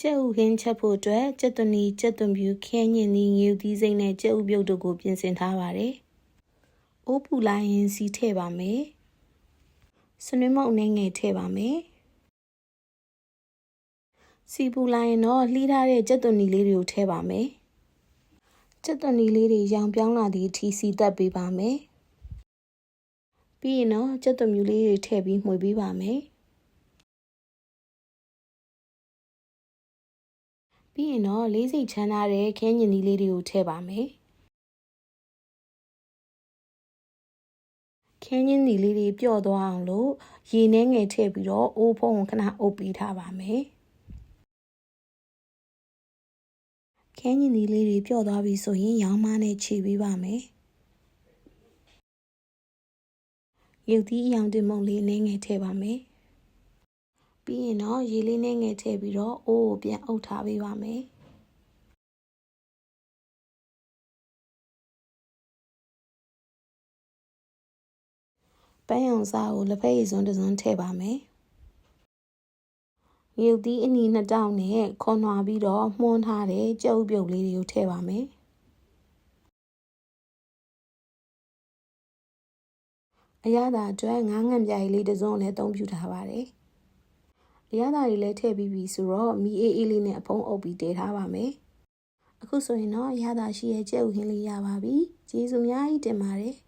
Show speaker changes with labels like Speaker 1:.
Speaker 1: ကျက်ဥဟင်းချက်ဖို့အတွက်ကျက်သွန်နီကျက်သွန်ပြူခဲညင်နီငရုတ်သီးစိမ့်နဲ့ကျက်ဥပြုတ်တို့ကိုပြင်ဆင်ထားပါတယ်။အိုးပူလာရင်စီထည့်ပါမယ်။စနွေးမုန့်နဲ့ငယ်ထည့်ပါမယ်။စီပူလာရင်တော့လှီးထားတဲ့ကျက်သွန်နီလေးတွေကိုထည့်ပါမယ်။ကျက်သွန်နီလေးတွေရောင်ပြောင်းလာသည့်အထိစီတက်ပေးပါမယ်။ပြီးရင်တော့ကျက်သွန်ပြူလေးတွေထည့်ပြီးမှွေပေးပါမယ်။ပြီးရင်တော့လေးစိတ်ချမ်းသာတဲ့ခဲညင်နီလေးတွေကိုထည့်ပါမယ်။ခဲညင်နီလေးတွေပျော့သွားအောင်လို့ရေနဲ့ငယ်ထည့်ပြီးတော့အိုးဖုံးကိုခဏအုပ်ပေးထားပါမယ်။ခဲညင်နီလေးတွေပျော့သွားပြီဆိုရင်ရောင်းမနဲ့ခြေပေးပါမယ်။ရုပ်သီးအယောင်တင်မုံလေးနဲ့ငယ်ထည့်ပါမယ်။ပြီးရင်တော့ရေလေးနဲ့ငယ်ထည့်ပြီးတော့အိုးကိုပြန်အုပ်ထားပေးပါမယ်။ပန်းရောင်စားကိုလက်ဖက်ရည်စွန်းတစ်စွန်းထည့်ပါမယ်။ရုပ်သီးအနီ2တောင်နဲ့ခွန်နွားပြီးတော့မှုန်းထားတဲ့ကြက်ဥပြုတ်လေးတွေကိုထည့်ပါမယ်။အရသာအတွက်ငါးငံပြားလေးတစ်စုံနဲ့အသုံးပြုထားပါတယ်။အရသာတွေလည်းထည့်ပြီးပြီဆိုတော့မီးအေးလေးနဲ့အဖုံးအုပ်ပြီးတည်ထားပါမယ်။အခုဆိုရင်တော့အရသာရှိရဲ့ကြက်ဥဟင်းလေးရပါပြီ။ကျေးဇူးအများကြီးတင်ပါတယ်။